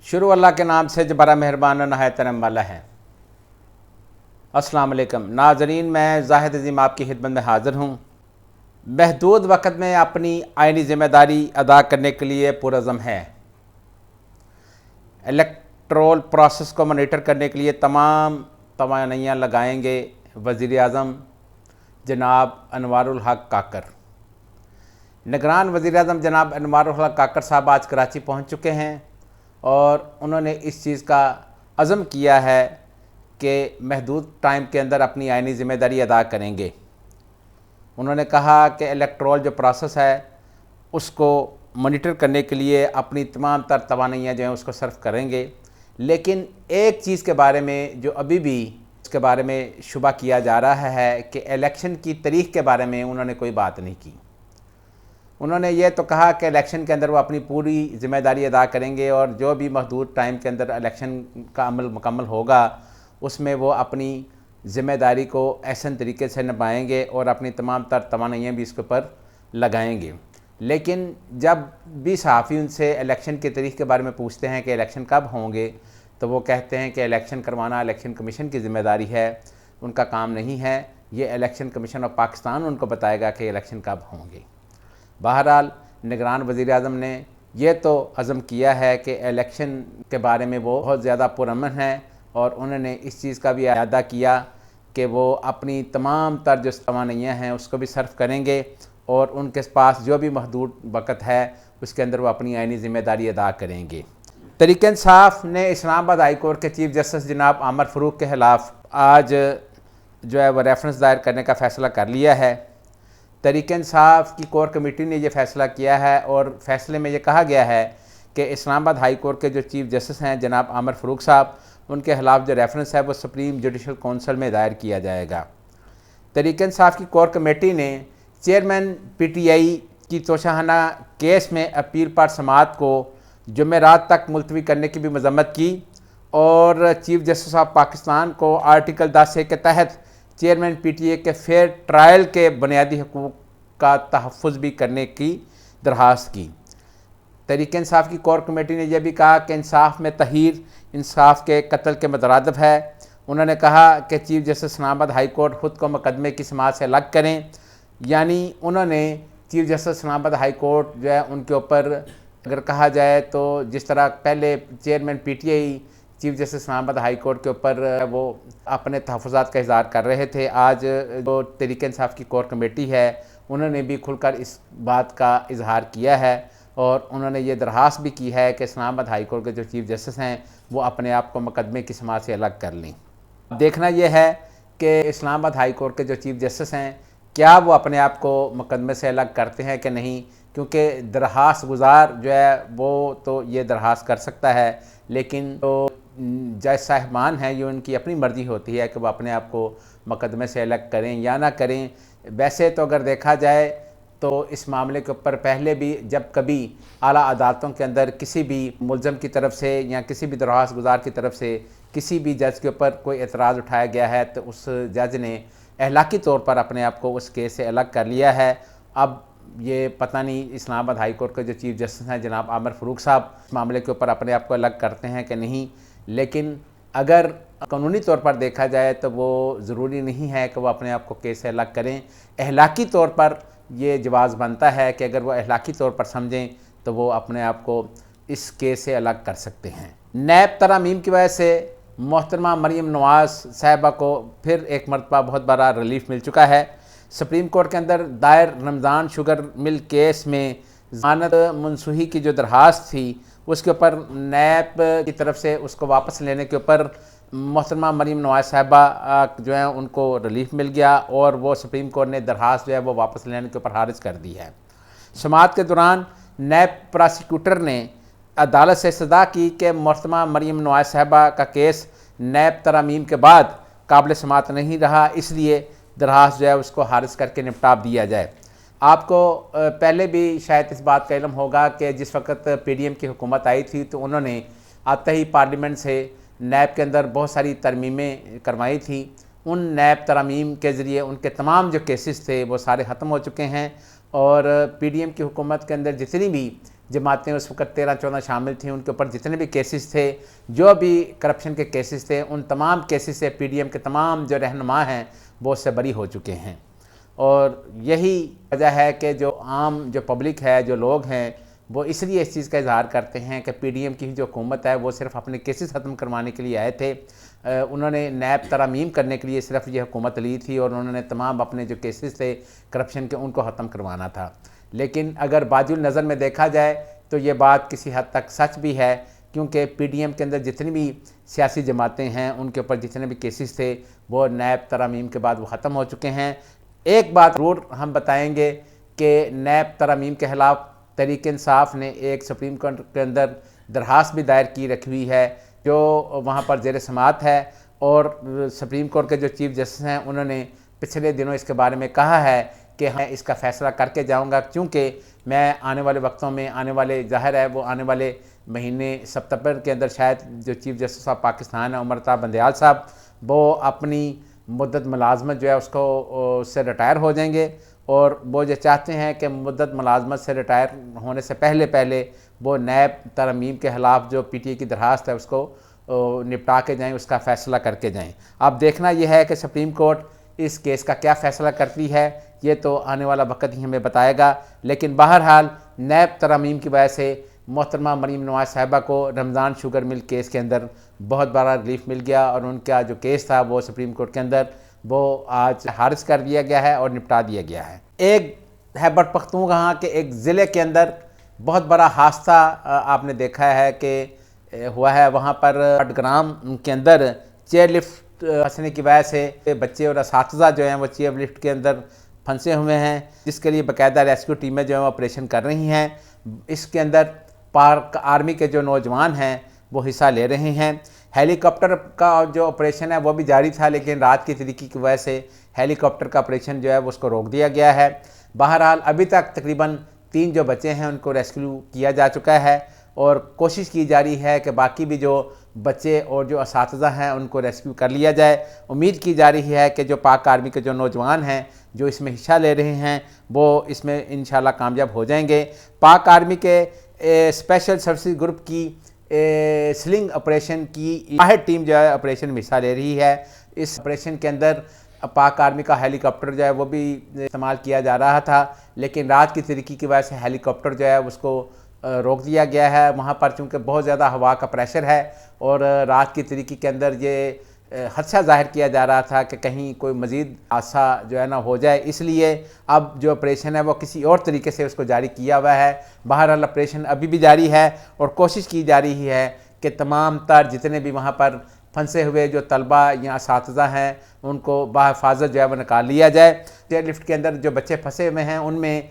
शुरू अल्लाह के नाम से जो बड़ा मेहरबान और नहायत रहम वाला है। अस्सलाम वालेकुम नाज़रीन, मैं ज़ाहिद अज़ीम आपकी खिदमत में हाज़िर हूँ। महदूद वक़्त में अपनी आइनी ज़िम्मेदारी अदा करने के लिए पुरज़म है। इलेक्टोरल प्रोसेस को मॉनिटर करने के लिए तमाम तवानाइयाँ लगाएंगे वज़ीर आज़म जनाब अनवारुल हक काकर। निगरान वज़ीर आज़म जनाब अनवारुल हक काकर साहब आज कराची पहुँच चुके हैं और उन्होंने इस चीज़ का अज़म किया है कि महदूद टाइम के अंदर अपनी आइनी ज़िम्मेदारी अदा करेंगे। उन्होंने कहा कि इलेक्टोरल जो प्रोसेस है उसको मॉनिटर करने के लिए अपनी तमाम तर तवानाइयाँ जो हैं उसको सर्व करेंगे। लेकिन एक चीज़ के बारे में जो अभी भी उसके बारे में शुबा किया जा रहा है कि इलेक्शन की तारीख़ के बारे में उन्होंने कोई बात नहीं की। उन्होंने ये तो कहा कि इलेक्शन के अंदर वो अपनी पूरी ज़िम्मेदारी अदा करेंगे और जो भी महदूद टाइम के अंदर इलेक्शन का अमल मुकम्मल होगा उसमें वो अपनी ज़िम्मेदारी को ऐसन तरीके से निभाएंगे और अपनी तमाम तर तवानाइयाँ भी इसके ऊपर लगाएंगे। लेकिन जब भी सहाफ़ी उनसे इलेक्शन की तारीख़ के बारे में पूछते हैं कि इलेक्शन कब होंगे, तो वो कहते हैं कि इलेक्शन करवाना इलेक्शन कमीशन की ज़िम्मेदारी है, उनका काम नहीं है। ये इलेक्शन कमीशन ऑफ पाकिस्तान उनको बताएगा कि इलेक्शन कब होंगे। बहरहाल निगरान वज़ीर आज़म ने यह तो अज़म किया है कि इलेक्शन के बारे में वो बहुत ज़्यादा पुरअमन है और उन्होंने इस चीज़ का भी अदा किया कि वो अपनी तमाम तर जो तवानाइयाँ हैं उसको भी सर्व करेंगे और उनके पास जो भी महदूद वक़्त है उसके अंदर वो अपनी आइनी ज़िम्मेदारी अदा करेंगे। तहरीक इंसाफ ने इस्लामाबाद हाई कोर्ट के चीफ जस्टिस जनाब आमर फ़रूक के ख़िलाफ़ आज जो है वह रेफरेंस दायर करने का फ़ैसला कर लिया है। तहरीक इंसाफ की कोर कमेटी ने यह फ़ैसला किया है और फैसले में यह कहा गया है कि इस्लामाबाद हाई कोर्ट के जो चीफ जस्टिस हैं जनाब आमर फ़रूक साहब, उनके ख़िलाफ़ जो रेफरेंस है वो सुप्रीम जुडिशल काउंसिल में दायर किया जाएगा। तहरीक इंसाफ की कोर कमेटी ने चेयरमैन PTI की तोशाखाना केस में अपील पर समाअत को जुमेरात तक मुलतवी करने की भी मज़म्मत की और चीफ जस्टिस ऑफ पाकिस्तान को आर्टिकल 10A के तहत चेयरमैन PTI के फेयर ट्रायल के बुनियादी हकूक़ का तहफ़्फ़ुज़ भी करने की दरख्वास्त की। तहरीक इंसाफ की कोर कमेटी ने यह भी कहा कि इंसाफ में तहीर इंसाफ के कत्ल के मुतरादिफ है। उन्होंने कहा कि chief justice Islamabad high court ख़ुद को मुकदमे की समाअत से अलग करें, यानी उन्होंने chief justice Islamabad high court जो है उनके ऊपर अगर कहा जाए तो जिस तरह पहले chairman PTI chief justice Islamabad high court के ऊपर वो अपने तहफ़्फ़ुज़ात का इज़हार कर रहे थे, आज जो तहरीक इंसाफ की कोर कमेटी है उन्होंने भी खुलकर इस बात का इज़हार किया है और उन्होंने ये दरख्वास्त भी की है कि इस्लामाबाद हाई कोर्ट के जो चीफ जस्टिस हैं वो अपने आप को मुकदमे की समाअत से अलग कर लें। देखना यह है कि इस्लामाबाद हाई कोर्ट के जो चीफ जस्टिस हैं क्या वो अपने आप को मुकदमे से अलग करते हैं कि नहीं, क्योंकि दरख्वास्त गुज़ार जो है वो तो ये दरख्वास्त कर सकता है, लेकिन तो जज साहिबान हैं ये उनकी अपनी मर्ज़ी होती है कि वो अपने आप को मुकदमे से अलग करें या ना करें। वैसे तो अगर देखा जाए तो इस मामले के ऊपर पहले भी जब कभी आला अदालतों के अंदर किसी भी मुल्ज़म की तरफ से या किसी भी दरख्वास्त गुज़ार की तरफ से किसी भी जज के ऊपर कोई एतराज़ उठाया गया है तो उस जज ने अहलाकी तौर पर अपने आप को उस केस से अलग कर लिया है। अब ये पता नहीं इस्लामाबाद हाई कोर्ट के जो चीफ जस्टिस हैं जनाब आमर फ़रूक साहब इस मामले के ऊपर अपने आप को अलग करते हैं कि नहीं, लेकिन अगर कानूनी तौर पर देखा जाए तो वो ज़रूरी नहीं है कि वो अपने आप को केस से अलग करें। अहलाकी तौर पर ये जवाज़ बनता है कि अगर वो अहलाकी तौर पर समझें तो वो अपने आप को इस केस से अलग कर सकते हैं। नैब तरमीम की वजह से मोहतरमा मरीम नवाज़ साहिबा को फिर एक मरतबा बहुत बड़ा रिलीफ मिल चुका है। सुप्रीम कोर्ट के अंदर दायर रमज़ान शुगर मिल केस में ज़मानत मनसूखी की जो दरख्वास्त थी उसके ऊपर नैब की तरफ से उसको वापस लेने के ऊपर मोहतरमा मरीम नवाज़ साहिबा जो है उनको रिलीफ मिल गया और वो सुप्रीम कोर्ट ने दरख्वास्त जो है वो वापस लेने के ऊपर खारिज कर दी है। समाअत के दौरान नैब प्रोसिक्यूटर ने अदालत से सदा की कि मोहतरमा मरीम नवाज़ साहिबा का केस नैब तरमीम के बाद काबिल समाअत नहीं रहा, इसलिए दरख्वास्त जो है उसको खारिज करके निपटा दिया जाए। आपको पहले भी शायद इस बात का इल्म होगा कि जिस वक्त PDM की हुकूमत आई थी तो उन्होंने आते ही पार्लियामेंट से नैब के अंदर बहुत सारी तरमीमें करवाई थी। उन नैब तरमीम के ज़रिए उनके तमाम जो केसेस थे वो सारे ख़त्म हो चुके हैं और PDM की हुकूमत के अंदर जितनी भी जमातें उस वक्त 13-14 शामिल थी, उनके ऊपर जितने भी केसेस थे, जो भी करप्शन के केसेस थे, उन तमाम केसेस से पीडीएम के तमाम जो रहनुमा हैं वो उससे बरी हो चुके हैं। और यही वजह है कि जो आम जो पब्लिक है, जो लोग हैं, वो इसलिए इस चीज़ का इजहार करते हैं कि पीडीएम की जो हुकूमत है वो सिर्फ अपने केसेस ख़त्म करवाने के लिए आए थे। उन्होंने नैब तरमीम करने के लिए सिर्फ ये हुकूमत ली थी और उन्होंने तमाम अपने जो केसेस थे करप्शन के उनको ख़त्म करवाना था। लेकिन अगर बाजुल नज़र में देखा जाए तो ये बात किसी हद तक सच भी है, क्योंकि पीडीएम के अंदर जितनी भी सियासी जमातें हैं उनके ऊपर जितने भी केसेस थे वो नैब तरमीम के बाद वो ख़त्म हो चुके हैं। एक बात ज़रूर हम बताएंगे कि नैब तरमीम के ख़िलाफ़ तहरीक इंसाफ ने एक सुप्रीम कोर्ट के अंदर दरख्वास्त भी दायर की रखी हुई है, जो वहाँ पर ज़ेर समाअत है। और सुप्रीम कोर्ट के जो चीफ जस्टिस हैं उन्होंने पिछले दिनों इसके बारे में कहा है कि मैं इसका फ़ैसला करके जाऊँगा, क्योंकि मैं आने वाले वक्तों में, आने वाले ज़ाहिर है वो आने वाले महीने सितंबर के अंदर शायद जो चीफ जस्टिस ऑफ पाकिस्तान है उमर अता बंदयाल साहब, वो अपनी मुद्दत मुलाजमत जो है उसको उससे रिटायर हो जाएंगे। और वो जो चाहते हैं कि मुद्दत मुलाजमत से रिटायर होने से पहले पहले वो नैब तरमीम के ख़िलाफ़ जो पीटीए की दरख्वास्त है उसको निपटा के जाएँ, उसका फ़ैसला करके जाएँ। अब देखना यह है कि सुप्रीम कोर्ट इस केस का क्या फ़ैसला करती है, ये तो आने वाला वक्त ही हमें बताएगा। लेकिन बहरहाल नैब तरमीम की वजह से मोहतरमा मरीम नवाज़ साहिबा को रमज़ान शुगर मिल केस के अंदर बहुत बड़ा रिलीफ मिल गया और उनका जो केस था वो सुप्रीम कोर्ट के अंदर वो आज खारिज कर दिया गया है और निपटा दिया गया है। एक खैबर पख्तूनख्वा के एक ज़िले के अंदर बहुत बड़ा हादसा आपने देखा है कि हुआ है। वहाँ पर अटग्राम के अंदर चेयर लिफ्ट फंसने की वजह से बच्चे और असातिज़ा जो हैं वो चेयर लिफ्ट के अंदर फंसे हुए हैं, जिसके लिए बाकायदा रेस्क्यू टीमें जो हैं ऑपरेशन कर रही हैं। इसके अंदर पाक आर्मी के जो नौजवान हैं वो हिस्सा ले रहे हैं। हेलीकॉप्टर का जो ऑपरेशन है वो भी जारी था, लेकिन रात की तरीक़ी की वजह से हेलीकॉप्टर का ऑपरेशन जो है वो उसको रोक दिया गया है। बहरहाल अभी तक तकरीबन 3 जो बच्चे हैं उनको रेस्क्यू किया जा चुका है और कोशिश की जा रही है कि बाकी भी जो बच्चे और जो असातिज़ा हैं उनको रेस्क्यू कर लिया जाए। उम्मीद की जा रही है कि जो पाक आर्मी के जो नौजवान हैं जो इसमें हिस्सा ले रहे हैं वो इसमें इंशाल्लाह कामयाब हो जाएंगे। पाक आर्मी के स्पेशल सर्विसेज ग्रुप की स्लिंग ऑपरेशन की वाहिद टीम जो है ऑपरेशन में हिस्सा ले रही है। इस ऑपरेशन के अंदर पाक आर्मी का हेलीकॉप्टर जो है वो भी इस्तेमाल किया जा रहा था, लेकिन रात की तरीक़ी की वजह से हेलीकॉप्टर जो है उसको रोक दिया गया है। वहाँ पर चूँकि बहुत ज़्यादा हवा का प्रेशर है और रात की तरीक़ी के अंदर ये खदशा ज़ाहिर किया जा रहा था कि कहीं कोई मज़ीद हादसा जो है ना हो जाए, इसलिए अब जो ऑपरेशन है वो किसी और तरीके से उसको जारी किया हुआ है। बहरहाल ऑपरेशन अभी भी जारी है और कोशिश की जा रही है कि तमाम तर जितने भी वहाँ पर फंसे हुए जो तलबा या असातिज़ा हैं उनको बाहिफाजत जो है वो निकाल लिया जाए। चेयर लिफ्ट के अंदर जो बच्चे फंसे हुए हैं उनमें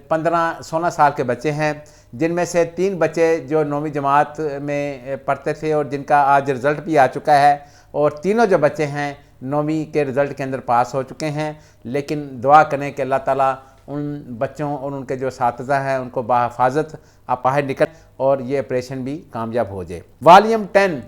15-16 साल के बच्चे हैं, जिनमें से 3 बच्चे जो 9वीं जमात में पढ़ते थे और जिनका आज रिज़ल्ट भी आ चुका है, और तीनों जो बच्चे हैं 9वीं के रिज़ल्ट के अंदर पास हो चुके हैं। लेकिन दुआ करें कि अल्लाह ताला उन बच्चों और उनके जो असातिज़ा हैं उनको बाहिफाजत आप बाहर निकल और ये ऑपरेशन भी कामयाब हो जाए। वॉल्यूम 10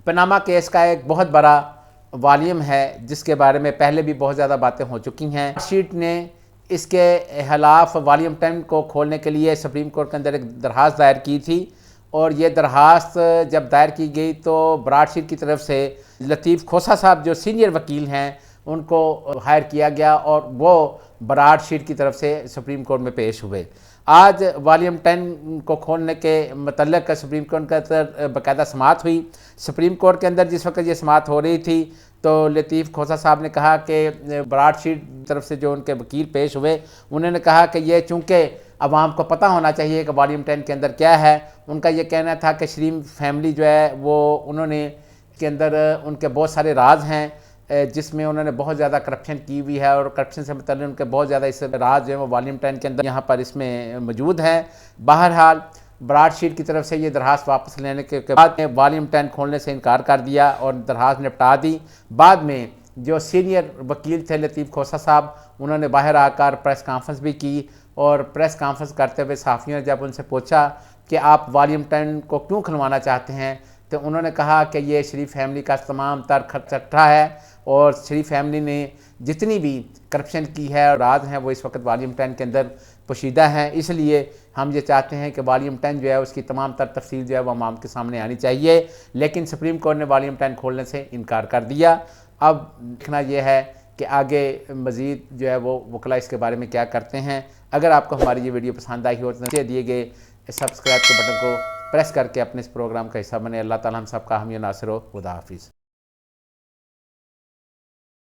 पनामा केस का एक बहुत बड़ा वॉल्यूम है जिसके बारे में पहले भी बहुत ज़्यादा बातें हो चुकी हैं। शीट ने इसके खिलाफ वॉल्यूम 10 को खोलने के लिए सुप्रीम कोर्ट के अंदर एक दरख्वास्त दायर की थी और ये दरख्वास्त जब दायर की गई तो ब्राडशीट की तरफ से लतीफ़ खोसा साहब जो सीनियर वकील हैं उनको हायर किया गया और वो ब्राडशीट की तरफ से सुप्रीम कोर्ट में पेश हुए। आज वॉल्यूम 10 को खोलने के मतलब सुप्रीम कोर्ट के अंदर बाकायदा समाअत हुई। सुप्रीम कोर्ट के अंदर जिस वक्त ये समाअत हो रही थी तो लतीफ़ खोसा साहब ने कहा कि ब्राडशीट की तरफ से जो उनके वकील पेश हुए उन्होंने कहा कि ये चूँकि अवाम को पता होना चाहिए कि वॉल्यूम 10 के अंदर क्या है। उनका ये कहना था कि शरीफ फैमिली जो है वो उन्होंने के अंदर उनके बहुत सारे राज हैं जिसमें उन्होंने बहुत ज़्यादा करप्शन की हुई है और करप्शन से मतलब उनके बहुत ज़्यादा इस राज जो है वो वॉल्यूम 10 के अंदर यहाँ पर इसमें मौजूद हैं। बहरहाल ब्राडशीट की तरफ से ये दरख्वास्त वापस लेने के बाद में वॉल्यूम 10 खोलने से इनकार कर दिया और दरख्वास्त निपटा दी। बाद में जो सीनियर वकील थे लतीफ़ खोसा साहब उन्होंने बाहर आकर प्रेस कॉन्फ्रेंस भी की और प्रेस कॉन्फ्रेंस करते हुए सहाफ़ियों ने जब उनसे पूछा कि आप वॉल्यूम 10 को क्यों खुलवाना चाहते हैं तो उन्होंने कहा कि ये शरीफ फैमिली का तमाम तर खर्चा है और शरीफ फैमिली ने जितनी भी करप्शन की है और राज हैं वो इस वक्त वॉल्यूम 10 के अंदर पोशीदा हैं, इसलिए हम ये चाहते हैं कि वॉल्यूम 10 जो है उसकी तमाम तर तफसील जो है वो आवाम के सामने आनी चाहिए। लेकिन सुप्रीम कोर्ट ने वॉल्यूम 10 खोलने से इनकार कर दिया। अब देखना यह है कि आगे मज़ीद जो है वो वकला इसके बारे में क्या करते हैं। अगर आपको हमारी ये वीडियो पसंद आई हो तो नीचे दिए गए सब्सक्राइब के बटन को प्रेस करके अपने इस प्रोग्राम का हिस्सा बने। अल्लाह ताला हम सब का हामी नासिर हो। खुदा हाफिज़।